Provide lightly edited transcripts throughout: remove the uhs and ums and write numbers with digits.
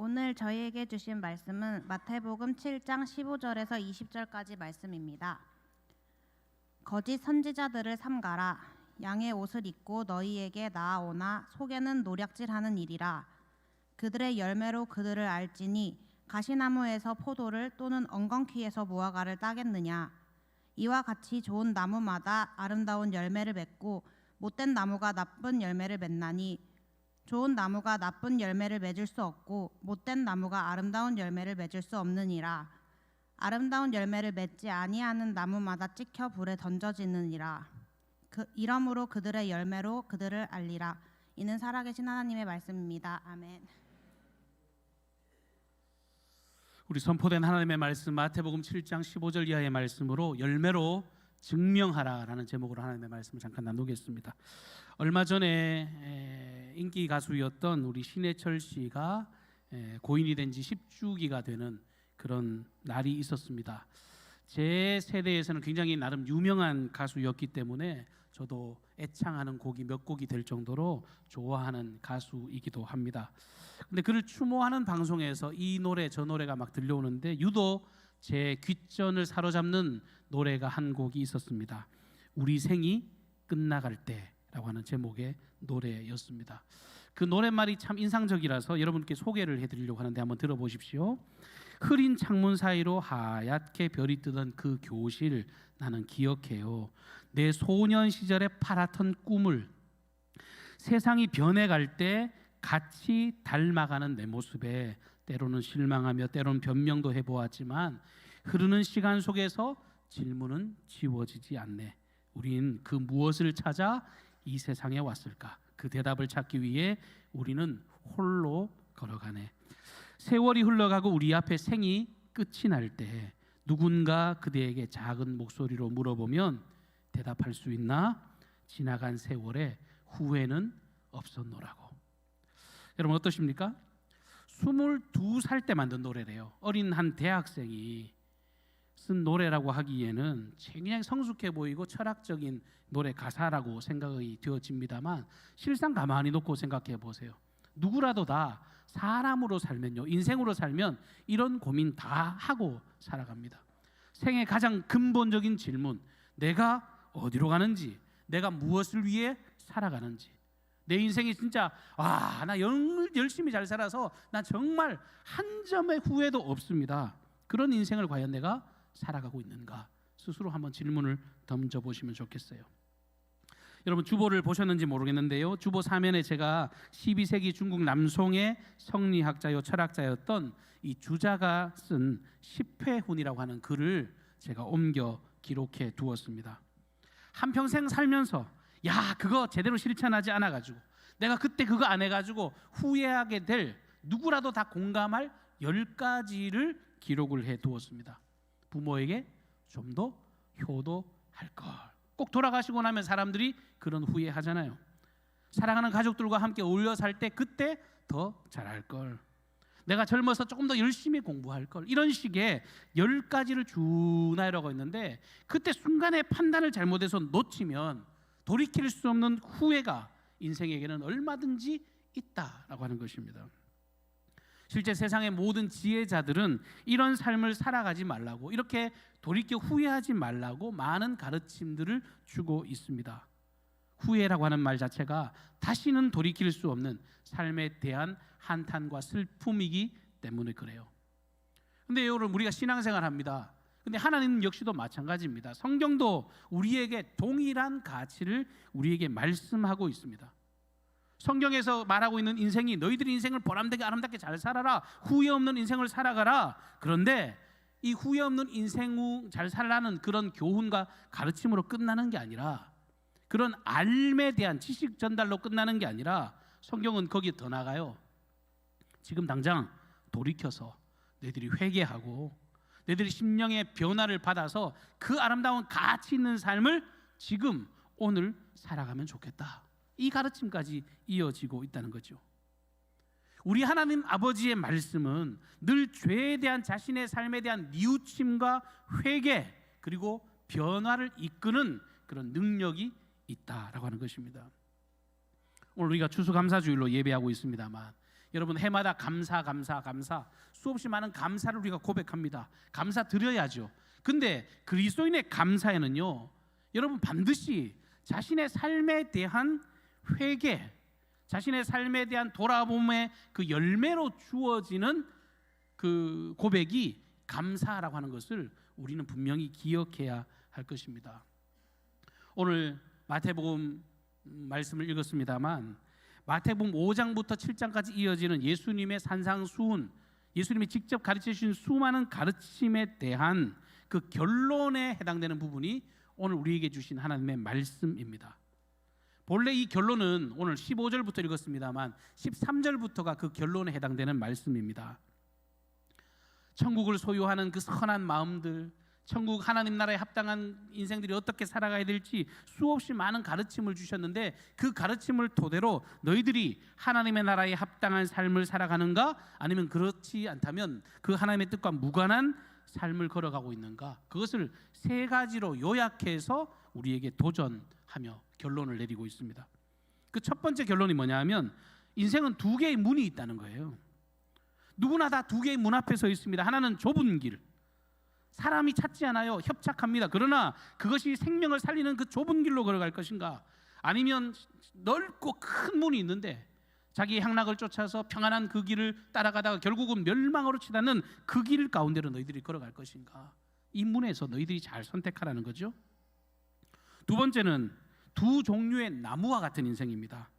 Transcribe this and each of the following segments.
오늘 저희에게 주신 말씀은 마태복음 7장 15절에서 20절까지 말씀입니다. 거짓 선지자들을 삼가라. 양의 옷을 입고 너희에게 나아오나 속에는 노략질하는 일이라. 그들의 열매로 그들을 알지니 가시나무에서 포도를 또는 엉겅퀴에서 무화과를 따겠느냐. 이와 같이 좋은 나무마다 아름다운 열매를 맺고 못된 나무가 나쁜 열매를 맺나니 좋은 나무가 나쁜 열매를 맺을 수 없고 못된 나무가 아름다운 열매를 맺을 수 없느니라. 아름다운 열매를 맺지 아니하는 나무마다 찍혀 불에 던져지느니라. 이러므로 그들의 열매로 그들을 알리라. 이는 살아계신 하나님의 말씀입니다. 아멘. 우리 선포된 하나님의 말씀 마태복음 7장 15절 이하의 말씀으로 열매로 증명하라라는 제목으로 하나님의 말씀을 잠깐 나누겠습니다. 얼마 전에 인기 가수였던 우리 신해철 씨가 고인이 된 지 10주기가 되는 그런 날이 있었습니다. 제 세대에서는 굉장히 나름 유명한 가수였기 때문에 저도 애창하는 곡이 몇 곡이 될 정도로 좋아하는 가수이기도 합니다. 근데 그를 추모하는 방송에서 이 노래 저 노래가 막 들려오는데 유독 제 귓전을 사로잡는 노래가 한 곡이 있었습니다. 우리 생이 끝나갈 때라고 하는 제목의 노래였습니다. 그 노랫말이 참 인상적이라서 여러분께 소개를 해드리려고 하는데 한번 들어보십시오. 흐린 창문 사이로 하얗게 별이 뜨던 그 교실 나는 기억해요. 내 소년 시절의 파랗던 꿈을 세상이 변해갈 때 같이 닮아가는 내 모습에 때로는 실망하며 때로는 변명도 해보았지만 흐르는 시간 속에서 질문은 지워지지 않네. 우린 그 무엇을 찾아 이 세상에 왔을까? 그 대답을 찾기 위해 우리는 홀로 걸어가네. 세월이 흘러가고 우리 앞에 생이 끝이 날 때 누군가 그대에게 작은 목소리로 물어보면 대답할 수 있나? 지나간 세월에 후회는 없었노라고. 여러분 어떠십니까? 22살 때 만든 노래래요. 어린 한 대학생이 쓴 노래라고 하기에는 굉장히 성숙해 보이고 철학적인 노래 가사라고 생각이 되어집니다만 실상 가만히 놓고 생각해 보세요. 누구라도 다 사람으로 살면요, 인생으로 살면 이런 고민 다 하고 살아갑니다. 생의 가장 근본적인 질문, 내가 어디로 가는지, 내가 무엇을 위해 살아가는지, 내 인생이 진짜 나 열심히 잘 살아서 난 정말 한 점의 후회도 없습니다. 그런 인생을 과연 내가 살아가고 있는가 스스로 한번 질문을 던져보시면 좋겠어요. 여러분 주보를 보셨는지 모르겠는데요, 주보 사면에 제가 12세기 중국 남송의 성리학자요 철학자였던 이 주자가 쓴 10회훈이라고 하는 글을 제가 옮겨 기록해 두었습니다. 한평생 살면서 그거 제대로 실천하지 않아가지고 내가 그때 그거 안 해가지고 후회하게 될 누구라도 다 공감할 10가지를 기록을 해 두었습니다. 부모에게 좀 더 효도할 걸. 꼭 돌아가시고 나면 사람들이 그런 후회하잖아요. 사랑하는 가족들과 함께 어울려 살 때 그때 더 잘할 걸. 내가 젊어서 조금 더 열심히 공부할 걸. 이런 식의 10가지를 쭉 나열하고 있는데 그때 순간에 판단을 잘못해서 놓치면 돌이킬 수 없는 후회가 인생에게는 얼마든지 있다라고 하는 것입니다. 실제 세상의 모든 지혜자들은 이런 삶을 살아가지 말라고, 이렇게 돌이켜 후회하지 말라고 많은 가르침들을 주고 있습니다. 후회라고 하는 말 자체가 다시는 돌이킬 수 없는 삶에 대한 한탄과 슬픔이기 때문에 그래요. 근데 여러분 우리가 신앙생활 합니다. 근데 하나님 역시도 마찬가지입니다. 성경도 우리에게 동일한 가치를 우리에게 말씀하고 있습니다. 성경에서 말하고 있는 인생이 너희들의 인생을 보람되게 아름답게 잘 살아라, 후회 없는 인생을 살아가라. 그런데 이 후회 없는 인생 잘 살라는 그런 교훈과 가르침으로 끝나는 게 아니라, 그런 알에 대한 지식 전달로 끝나는 게 아니라 성경은 거기에 더 나가요. 지금 당장 돌이켜서 너희들이 회개하고 너희들이 심령의 변화를 받아서 그 아름다운 가치 있는 삶을 지금 오늘 살아가면 좋겠다. 이 가르침까지 이어지고 있다는 거죠. 우리 하나님 아버지의 말씀은 늘 죄에 대한 자신의 삶에 대한 뉘우침과 회개 그리고 변화를 이끄는 그런 능력이 있다라고 하는 것입니다. 오늘 우리가 추수감사주일로 예배하고 있습니다만 여러분 해마다 감사 수없이 많은 감사를 우리가 고백합니다. 감사 드려야죠. 근데 그리스도인의 감사에는요, 여러분 반드시 자신의 삶에 대한 회개, 자신의 삶에 대한 돌아봄의 그 열매로 주어지는 그 고백이 감사라고 하는 것을 우리는 분명히 기억해야 할 것입니다. 오늘 마태복음 말씀을 읽었습니다만 마태복음 5장부터 7장까지 이어지는 예수님의 산상수훈, 예수님이 직접 가르쳐 주신 수많은 가르침에 대한 그 결론에 해당되는 부분이 오늘 우리에게 주신 하나님의 말씀입니다. 본래 이 결론은 오늘 15절부터 읽었습니다만 13절부터가 그 결론에 해당되는 말씀입니다. 천국을 소유하는 그 선한 마음들, 천국 하나님 나라에 합당한 인생들이 어떻게 살아가야 될지 수없이 많은 가르침을 주셨는데, 그 가르침을 토대로 너희들이 하나님의 나라에 합당한 삶을 살아가는가, 아니면 그렇지 않다면 그 하나님의 뜻과 무관한 삶을 걸어가고 있는가, 그것을 세 가지로 요약해서 우리에게 도전하며 결론을 내리고 있습니다. 그 첫 번째 결론이 뭐냐 하면 인생은 두 개의 문이 있다는 거예요. 누구나 다 두 개의 문 앞에 서 있습니다. 하나는 좁은 길, 사람이 찾지 않아요. 협착합니다. 그러나 그것이 생명을 살리는 그 좁은 길로 걸어갈 것인가, 아니면 넓고 큰 문이 있는데 자기의 향락을 쫓아서 평안한 그 길을 따라가다가 결국은 멸망으로 치닫는 그 길 가운데로 너희들이 걸어갈 것인가, 이 문에서 너희들이 잘 선택하라는 거죠. 두 번째는 두 종류의 나무와 같은 인생입니다.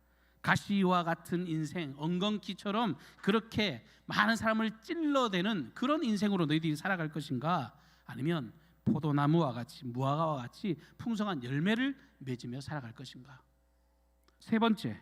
가시와 같은 인생, 엉겅퀴처럼 그렇게 많은 사람을 찔러대는 그런 인생으로 너희들이 살아갈 것인가, 아니면 포도나무와 같이, 무화과와 같이 풍성한 열매를 맺으며 살아갈 것인가. 세 번째,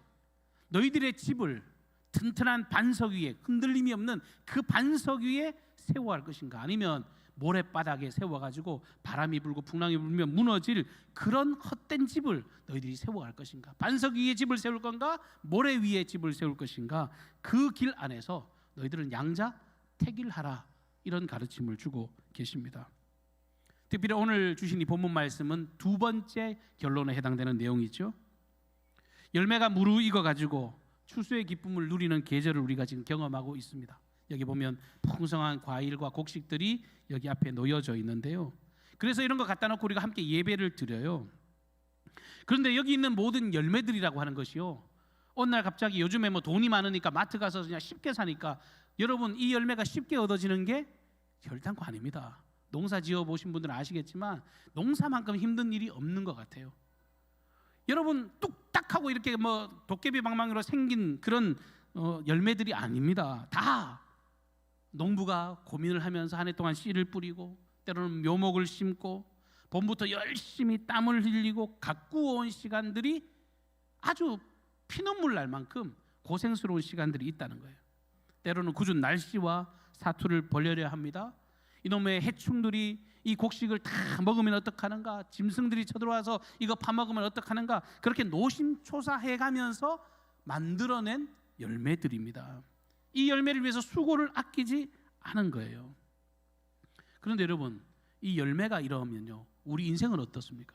너희들의 집을 튼튼한 반석 위에, 흔들림이 없는 그 반석 위에 세워갈 것인가, 아니면 모래바닥에 세워가지고 바람이 불고 풍랑이 불면 무너질 그런 헛된 집을 너희들이 세워갈 것인가. 반석 위에 집을 세울 건가, 모래 위에 집을 세울 것인가, 그 길 안에서 너희들은 양자택일하라, 이런 가르침을 주고 계십니다. 특별히 오늘 주신 이 본문 말씀은 두 번째 결론에 해당되는 내용이죠. 열매가 무르익어가지고 추수의 기쁨을 누리는 계절을 우리가 지금 경험하고 있습니다. 여기 보면 풍성한 과일과 곡식들이 여기 앞에 놓여져 있는데요. 그래서 이런 거 갖다 놓고 우리가 함께 예배를 드려요. 그런데 여기 있는 모든 열매들이라고 하는 것이요, 어느 날 갑자기 요즘에 뭐 돈이 많으니까 마트 가서 그냥 쉽게 사니까, 여러분 이 열매가 쉽게 얻어지는 게 결단코 아닙니다. 농사 지어 보신 분들은 아시겠지만 농사만큼 힘든 일이 없는 것 같아요. 여러분 뚝딱하고 이렇게 뭐 도깨비 방망이로 생긴 그런 열매들이 아닙니다. 다 농부가 고민을 하면서 한 해 동안 씨를 뿌리고, 때로는 묘목을 심고, 봄부터 열심히 땀을 흘리고 가꾸어 온 시간들이 아주 피눈물 날 만큼 고생스러운 시간들이 있다는 거예요. 때로는 궂은 날씨와 사투를 벌여야 합니다. 이놈의 해충들이 이 곡식을 다 먹으면 어떡하는가, 짐승들이 쳐들어와서 이거 파먹으면 어떡하는가, 그렇게 노심초사해가면서 만들어낸 열매들입니다. 이 열매를 위해서 수고를 아끼지 않은 거예요. 그런데 여러분, 이 열매가 이러면요, 우리 인생은 어떻습니까?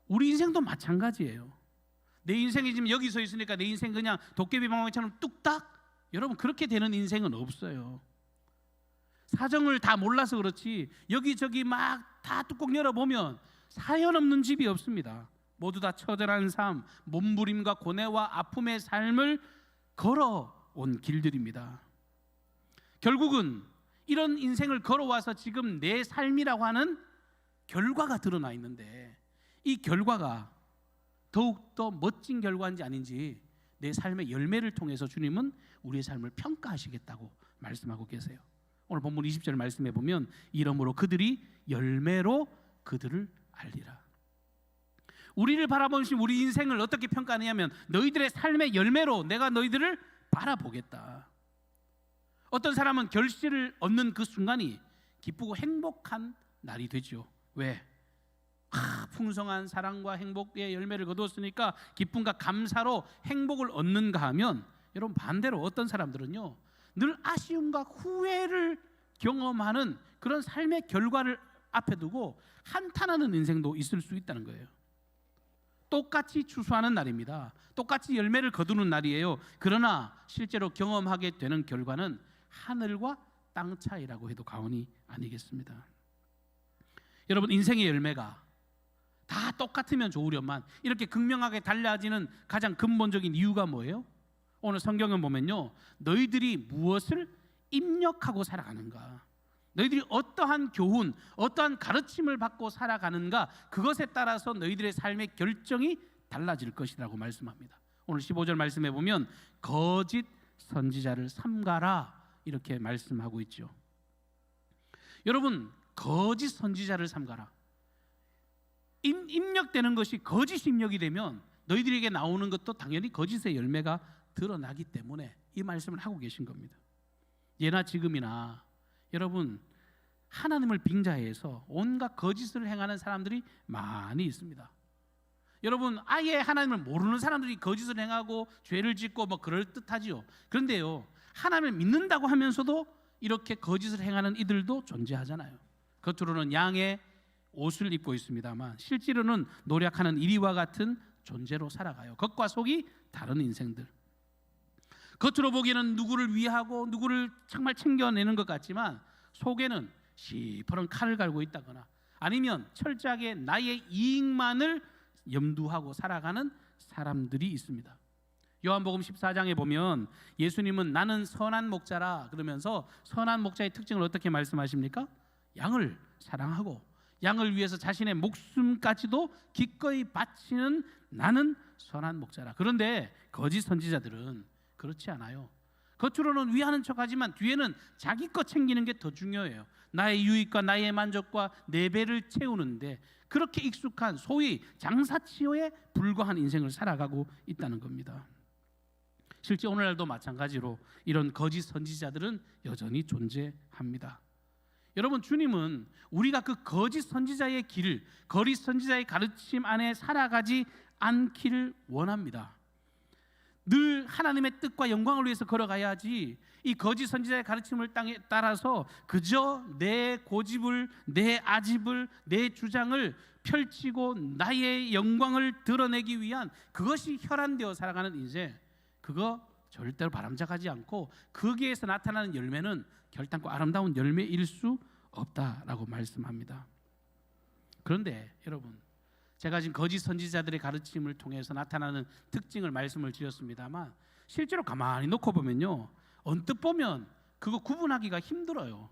우리 인생도 마찬가지예요. 내 인생이 지금 여기 서 있으니까 내 인생 그냥 도깨비 방망이처럼 뚝딱, 여러분 그렇게 되는 인생은 없어요. 사정을 다 몰라서 그렇지 여기저기 막 다 뚜껑 열어보면 사연 없는 집이 없습니다. 모두 다 처절한 삶, 몸부림과 고뇌와 아픔의 삶을 걸어온 길들입니다. 결국은 이런 인생을 걸어와서 지금 내 삶이라고 하는 결과가 드러나 있는데, 이 결과가 더욱더 멋진 결과인지 아닌지 내 삶의 열매를 통해서 주님은 우리의 삶을 평가하시겠다고 말씀하고 계세요. 오늘 본문 20절 말씀해 보면, 이러므로 그들이 열매로 그들을 알리라. 우리를 바라보신 우리 인생을 어떻게 평가하느냐면, 너희들의 삶의 열매로 내가 너희들을 바라보겠다. 어떤 사람은 결실을 얻는 그 순간이 기쁘고 행복한 날이 되죠. 왜? 풍성한 사랑과 행복의 열매를 거두었으니까 기쁨과 감사로 행복을 얻는가 하면, 여러분 반대로 어떤 사람들은요, 늘 아쉬움과 후회를 경험하는 그런 삶의 결과를 앞에 두고 한탄하는 인생도 있을 수 있다는 거예요. 똑같이 추수하는 날입니다. 똑같이 열매를 거두는 날이에요. 그러나 실제로 경험하게 되는 결과는 하늘과 땅 차이라고 해도 과언이 아니겠습니다. 여러분, 인생의 열매가 다 똑같으면 좋으련만 이렇게 극명하게 달라지는 가장 근본적인 이유가 뭐예요? 오늘 성경을 보면요, 너희들이 무엇을 입력하고 살아가는가, 너희들이 어떠한 교훈, 어떠한 가르침을 받고 살아가는가, 그것에 따라서 너희들의 삶의 결정이 달라질 것이라고 말씀합니다. 오늘 15절 말씀해 보면 거짓 선지자를 삼가라 이렇게 말씀하고 있죠. 여러분, 거짓 선지자를 삼가라, 입력되는 것이 거짓 입력이 되면 너희들에게 나오는 것도 당연히 거짓의 열매가 드러나기 때문에 이 말씀을 하고 계신 겁니다. 예나 지금이나 여러분, 하나님을 빙자해서 온갖 거짓을 행하는 사람들이 많이 있습니다. 여러분, 아예 하나님을 모르는 사람들이 거짓을 행하고 죄를 짓고 뭐 그럴듯하지요. 그런데요, 하나님을 믿는다고 하면서도 이렇게 거짓을 행하는 이들도 존재하잖아요. 겉으로는 양의 옷을 입고 있습니다만 실제로는 노력하는 이리와 같은 존재로 살아가요. 겉과 속이 다른 인생들. 겉으로 보기에는 누구를 위하고 누구를 정말 챙겨내는 것 같지만 속에는 시퍼런 칼을 갈고 있다거나 아니면 철저하게 나의 이익만을 염두하고 살아가는 사람들이 있습니다. 요한복음 14장에 보면 예수님은 나는 선한 목자라 그러면서 선한 목자의 특징을 어떻게 말씀하십니까? 양을 사랑하고 양을 위해서 자신의 목숨까지도 기꺼이 바치는 나는 선한 목자라. 그런데 거짓 선지자들은 그렇지 않아요. 겉으로는 위하는 척하지만 뒤에는 자기 것 챙기는 게 더 중요해요. 나의 유익과 나의 만족과 내 배를 채우는데 그렇게 익숙한 소위 장사치어에 불과한 인생을 살아가고 있다는 겁니다. 실제 오늘날도 마찬가지로 이런 거짓 선지자들은 여전히 존재합니다. 여러분, 주님은 우리가 그 거짓 선지자의 길을, 거짓 선지자의 가르침 안에 살아가지 않기를 원합니다. 늘 하나님의 뜻과 영광을 위해서 걸어가야지 이 거짓 선지자의 가르침을 따라서 그저 내 고집을, 내 아집을, 내 주장을 펼치고 나의 영광을 드러내기 위한 그것이 혈안되어 살아가는 인생, 그거 절대로 바람잡지 않고 거기에서 나타나는 열매는 결단코 아름다운 열매일 수 없다라고 말씀합니다. 그런데 여러분, 제가 지금 거짓 선지자들의 가르침을 통해서 나타나는 특징을 말씀을 드렸습니다만 실제로 가만히 놓고 보면요, 언뜻 보면 그거 구분하기가 힘들어요.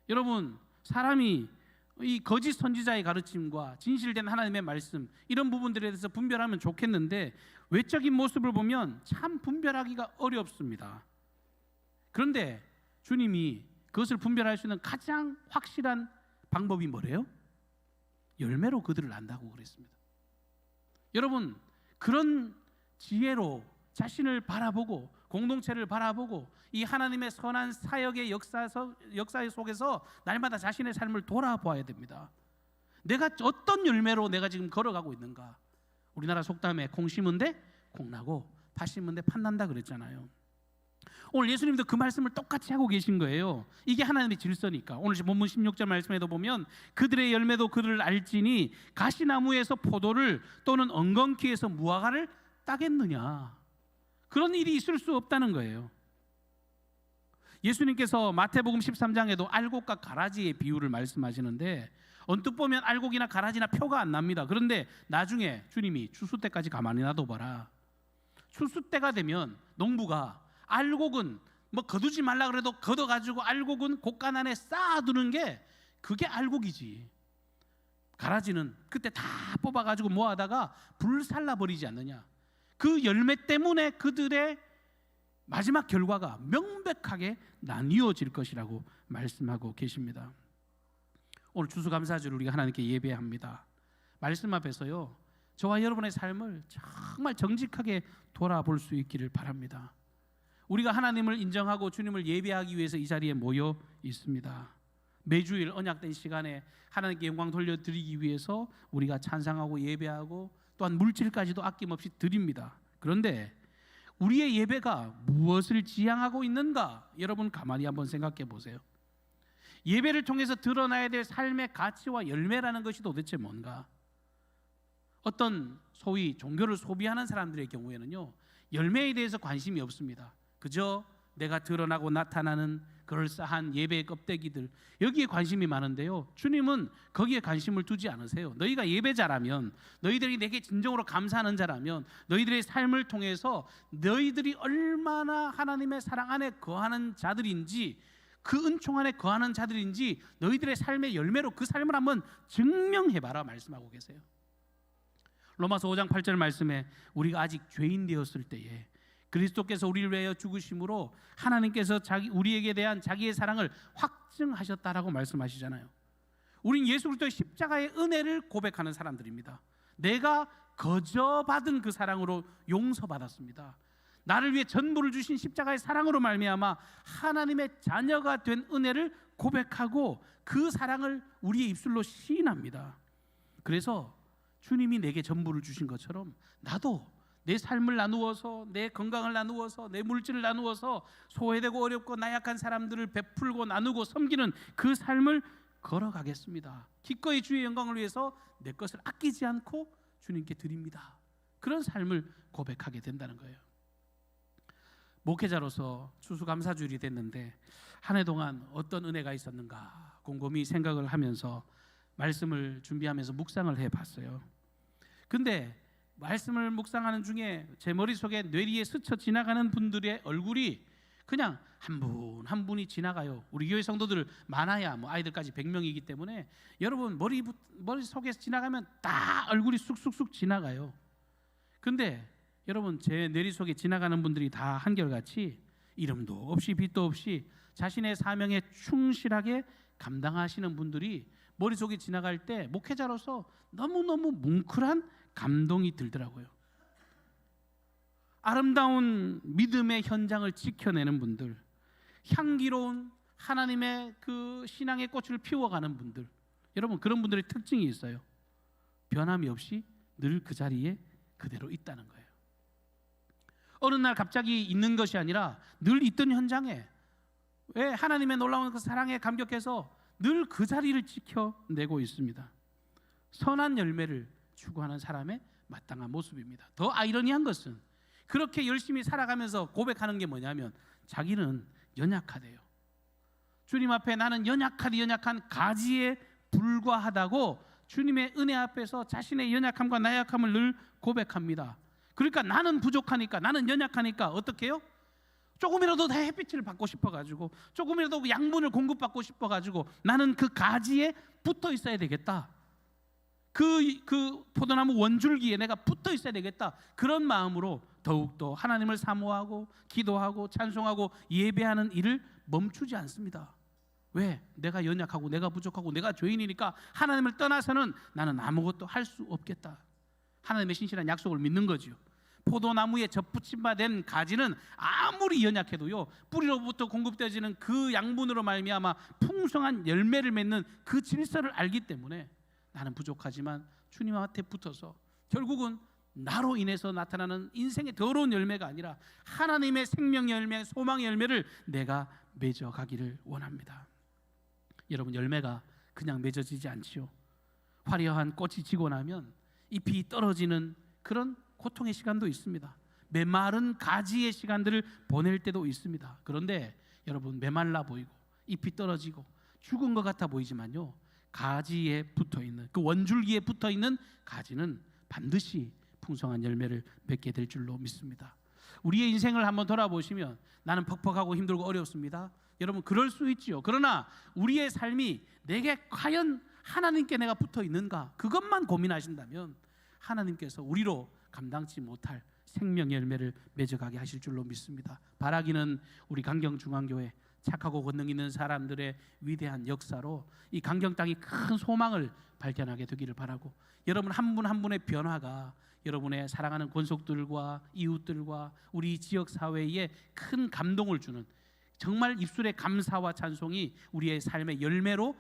여러분, 사람이 이 거짓 선지자의 가르침과 진실된 하나님의 말씀 이런 부분들에 대해서 분별하면 좋겠는데 외적인 모습을 보면 참 분별하기가 어렵습니다. 그런데 주님이 그것을 분별할 수 있는 가장 확실한 방법이 뭐래요? 열매로 그들을 안다고 그랬습니다. 여러분, 그런 지혜로 자신을 바라보고 공동체를 바라보고 이 하나님의 선한 사역의 역사 속에서 날마다 자신의 삶을 돌아보아야 됩니다. 내가 어떤 열매로 내가 지금 걸어가고 있는가? 우리나라 속담에 콩 심은 데 콩 나고 팥 심은 데 팥 난다 그랬잖아요. 오늘 예수님도 그 말씀을 똑같이 하고 계신 거예요. 이게 하나님의 질서니까. 오늘 본문 16절 말씀에도 보면 그들의 열매도 그들을 알지니 가시나무에서 포도를 또는 엉겅퀴에서 무화과를 따겠느냐. 그런 일이 있을 수 없다는 거예요. 예수님께서 마태복음 13장에도 알곡과 가라지의 비유를 말씀하시는데 언뜻 보면 알곡이나 가라지나 표가 안 납니다. 그런데 나중에 주님이 추수 때까지 가만히 놔둬봐라. 추수 때가 되면 농부가 알곡은 뭐 거두지 말라 그래도 걷어가지고 알곡은 곡간 안에 쌓아두는 게 그게 알곡이지. 가라지는 그때 다 뽑아가지고 모아다가 불살라 버리지 않느냐. 그 열매 때문에 그들의 마지막 결과가 명백하게 나뉘어질 것이라고 말씀하고 계십니다. 오늘 추수감사주를 우리가 하나님께 예배합니다. 말씀 앞에서요, 저와 여러분의 삶을 정말 정직하게 돌아볼 수 있기를 바랍니다. 우리가 하나님을 인정하고 주님을 예배하기 위해서 이 자리에 모여 있습니다. 매주일 언약된 시간에 하나님께 영광 돌려드리기 위해서 우리가 찬양하고 예배하고 또한 물질까지도 아낌없이 드립니다. 그런데 우리의 예배가 무엇을 지향하고 있는가? 여러분 가만히 한번 생각해 보세요. 예배를 통해서 드러나야 될 삶의 가치와 열매라는 것이 도대체 뭔가? 어떤 소위 종교를 소비하는 사람들의 경우에는요, 열매에 대해서 관심이 없습니다. 그저 내가 드러나고 나타나는 그럴싸한 예배의 껍데기들, 여기에 관심이 많은데요, 주님은 거기에 관심을 두지 않으세요. 너희가 예배자라면, 너희들이 내게 진정으로 감사하는 자라면, 너희들의 삶을 통해서 너희들이 얼마나 하나님의 사랑 안에 거하는 자들인지, 그 은총 안에 거하는 자들인지 너희들의 삶의 열매로 그 삶을 한번 증명해봐라 말씀하고 계세요. 로마서 5장 8절 말씀에 우리가 아직 죄인 되었을 때에 그리스도께서 우리를 위하여 죽으심으로 하나님께서 우리에게 대한 자기의 사랑을 확증하셨다라고 말씀하시잖아요. 우린 예수 그리스도의 십자가의 은혜를 고백하는 사람들입니다. 내가 거저 받은 그 사랑으로 용서받았습니다. 나를 위해 전부를 주신 십자가의 사랑으로 말미암아 하나님의 자녀가 된 은혜를 고백하고 그 사랑을 우리의 입술로 시인합니다. 그래서 주님이 내게 전부를 주신 것처럼 나도 내 삶을 나누어서, 내 건강을 나누어서, 내 물질을 나누어서 소외되고 어렵고 나약한 사람들을 베풀고 나누고 섬기는 그 삶을 걸어가겠습니다. 기꺼이 주의 영광을 위해서 내 것을 아끼지 않고 주님께 드립니다. 그런 삶을 고백하게 된다는 거예요. 목회자로서 추수감사주일이 됐는데 한 해 동안 어떤 은혜가 있었는가 곰곰이 생각을 하면서 말씀을 준비하면서 묵상을 해봤어요. 근데 말씀을 묵상하는 중에 제 머릿속에 뇌리에 스쳐 지나가는 분들의 얼굴이 그냥 한 분 한 분이 지나가요. 우리 교회 성도들 많아야 뭐 아이들까지 100명이기 때문에 여러분 머릿속에서 지나가면 다 얼굴이 쑥쑥쑥 지나가요. 근데 여러분 제 뇌리 속에 지나가는 분들이 다 한결같이 이름도 없이 빛도 없이 자신의 사명에 충실하게 감당하시는 분들이 머릿속에 지나갈 때 목회자로서 너무너무 뭉클한 감동이 들더라고요. 아름다운 믿음의 현장을 지켜내는 분들, 향기로운 하나님의 그 신앙의 꽃을 피워가는 분들, 여러분 그런 분들의 특징이 있어요. 변함이 없이 늘 그 자리에 그대로 있다는 거예요. 어느 날 갑자기 있는 것이 아니라 늘 있던 현장에, 왜 하나님의 놀라운 그 사랑에 감격해서 늘 그 자리를 지켜내고 있습니다. 선한 열매를 추구하는 사람의 마땅한 모습입니다. 더 아이러니한 것은 그렇게 열심히 살아가면서 고백하는 게 뭐냐면 자기는 연약하대요. 주님 앞에 나는 연약한 가지에 불과하다고 주님의 은혜 앞에서 자신의 연약함과 나약함을 늘 고백합니다. 그러니까 나는 부족하니까, 나는 연약하니까 어떻게 해요? 조금이라도 더 햇빛을 받고 싶어가지고, 조금이라도 양분을 공급받고 싶어가지고 나는 그 가지에 붙어 있어야 되겠다. 그 포도나무 원줄기에 내가 붙어 있어야 되겠다. 그런 마음으로 더욱더 하나님을 사모하고 기도하고 찬송하고 예배하는 일을 멈추지 않습니다. 왜? 내가 연약하고 내가 부족하고 내가 죄인이니까 하나님을 떠나서는 나는 아무것도 할 수 없겠다. 하나님의 신실한 약속을 믿는 거죠. 포도나무에 접붙임 바 된 가지는 아무리 연약해도요, 뿌리로부터 공급되어지는 그 양분으로 말미암아 풍성한 열매를 맺는 그 질서를 알기 때문에 나는 부족하지만 주님 앞에 붙어서 결국은 나로 인해서 나타나는 인생의 더러운 열매가 아니라 하나님의 생명 열매, 소망의 열매를 내가 맺어가기를 원합니다. 여러분, 열매가 그냥 맺어지지 않지요. 화려한 꽃이 지고 나면 잎이 떨어지는 그런 고통의 시간도 있습니다. 메마른 가지의 시간들을 보낼 때도 있습니다. 그런데 여러분, 메말라 보이고 잎이 떨어지고 죽은 것 같아 보이지만요, 가지에 붙어있는, 그 원줄기에 붙어있는 가지는 반드시 풍성한 열매를 맺게 될 줄로 믿습니다. 우리의 인생을 한번 돌아보시면 나는 퍽퍽하고 힘들고 어렵습니다. 여러분, 그럴 수 있지요. 그러나 우리의 삶이 내게 과연 하나님께 내가 붙어 있는가, 그것만 고민하신다면 하나님께서 우리로 감당치 못할 생명 열매를 맺어가게 하실 줄로 믿습니다. 바라기는 우리 강경중앙교회 착하고 권능 있는 사람들의 위대한 역사로 이 강경 땅이 큰 소망을 발견하게 되기를 바라고, 여러분 한 분 한 분의 변화가 여러분의 사랑하는 권속들과 이웃들과 우리 지역 사회에 큰 감동을 주는, 정말 입술의 감사와 찬송이 우리의 삶의 열매로